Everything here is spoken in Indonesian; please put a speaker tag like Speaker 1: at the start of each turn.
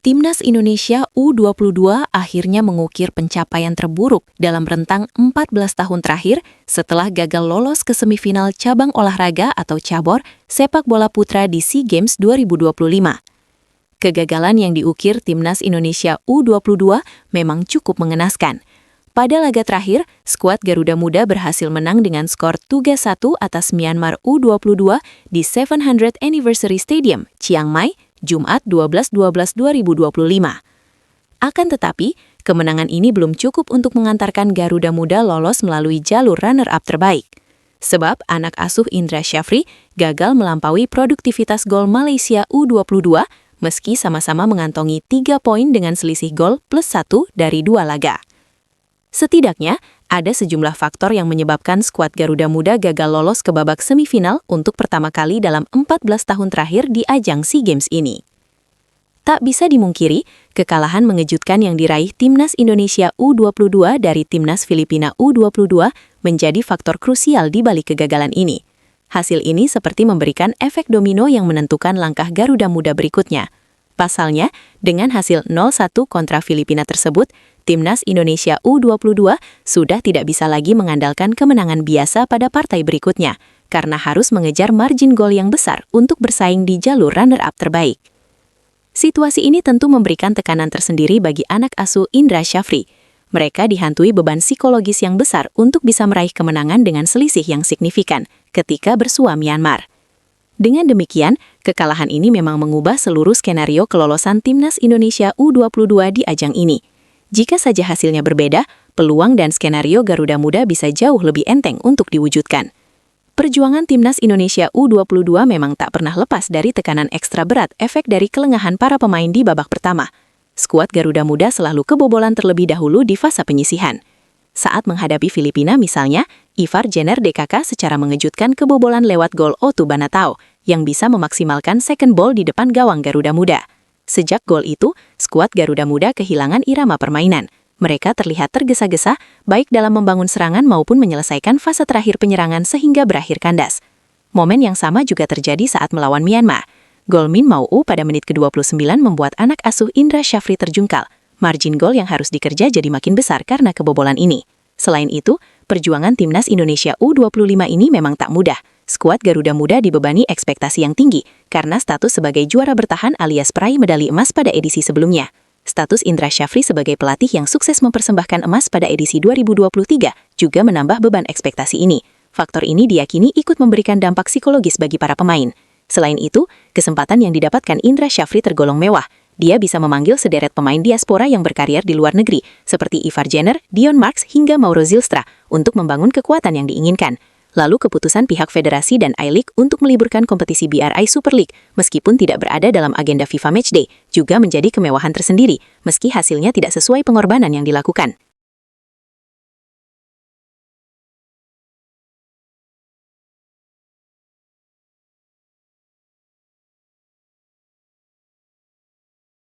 Speaker 1: Timnas Indonesia U22 akhirnya mengukir pencapaian terburuk dalam rentang 14 tahun terakhir setelah gagal lolos ke semifinal cabang olahraga atau cabor sepak bola putra di SEA Games 2025. Kegagalan yang diukir Timnas Indonesia U22 memang cukup mengenaskan. Pada laga terakhir, skuad Garuda Muda berhasil menang dengan skor 3-1 atas Myanmar U22 di 700th Anniversary Stadium, Chiang Mai, Jumat 12/12/2025. Akan tetapi, kemenangan ini belum cukup untuk mengantarkan Garuda Muda lolos melalui jalur runner-up terbaik. Sebab anak asuh Indra Syafri gagal melampaui produktivitas gol Malaysia U22 meski sama-sama mengantongi 3 poin dengan selisih gol +1 dari 2 laga. Setidaknya, ada sejumlah faktor yang menyebabkan skuad Garuda Muda gagal lolos ke babak semifinal untuk pertama kali dalam 14 tahun terakhir di ajang SEA Games ini. Tak bisa dimungkiri, kekalahan mengejutkan yang diraih Timnas Indonesia U22 dari Timnas Filipina U22 menjadi faktor krusial di balik kegagalan ini. Hasil ini seperti memberikan efek domino yang menentukan langkah Garuda Muda berikutnya. Pasalnya, dengan hasil 0-1 kontra Filipina tersebut, Timnas Indonesia U22 sudah tidak bisa lagi mengandalkan kemenangan biasa pada partai berikutnya, karena harus mengejar margin gol yang besar untuk bersaing di jalur runner-up terbaik. Situasi ini tentu memberikan tekanan tersendiri bagi anak asuh Indra Syafri. Mereka dihantui beban psikologis yang besar untuk bisa meraih kemenangan dengan selisih yang signifikan ketika bersua Myanmar. Dengan demikian, kekalahan ini memang mengubah seluruh skenario kelolosan Timnas Indonesia U22 di ajang ini. Jika saja hasilnya berbeda, peluang dan skenario Garuda Muda bisa jauh lebih enteng untuk diwujudkan. Perjuangan Timnas Indonesia U22 memang tak pernah lepas dari tekanan ekstra berat efek dari kelengahan para pemain di babak pertama. Skuad Garuda Muda selalu kebobolan terlebih dahulu di fase penyisihan. Saat menghadapi Filipina misalnya, Ivar Jenner DKK secara mengejutkan kebobolan lewat gol Otu Banatao yang bisa memaksimalkan second ball di depan gawang Garuda Muda. Sejak gol itu, skuad Garuda Muda kehilangan irama permainan. Mereka terlihat tergesa-gesa, baik dalam membangun serangan maupun menyelesaikan fase terakhir penyerangan sehingga berakhir kandas. Momen yang sama juga terjadi saat melawan Myanmar. Gol Min Maung pada menit ke-29 membuat anak asuh Indra Syafri terjungkal. Margin gol yang harus dikerja jadi makin besar karena kebobolan ini. Selain itu, perjuangan Timnas Indonesia U25 ini memang tak mudah. Skuad Garuda Muda dibebani ekspektasi yang tinggi karena status sebagai juara bertahan alias peraih medali emas pada edisi sebelumnya. Status Indra Syafri sebagai pelatih yang sukses mempersembahkan emas pada edisi 2023 juga menambah beban ekspektasi ini. Faktor ini diyakini ikut memberikan dampak psikologis bagi para pemain. Selain itu, kesempatan yang didapatkan Indra Syafri tergolong mewah. Dia bisa memanggil sederet pemain diaspora yang berkarier di luar negeri, seperti Ivar Jenner, Dion Marks, hingga Mauro Zylstra, untuk membangun kekuatan yang diinginkan. Lalu keputusan pihak federasi dan I-League untuk meliburkan kompetisi BRI Super League, meskipun tidak berada dalam agenda FIFA Matchday, juga menjadi kemewahan tersendiri, meski hasilnya tidak sesuai pengorbanan yang dilakukan.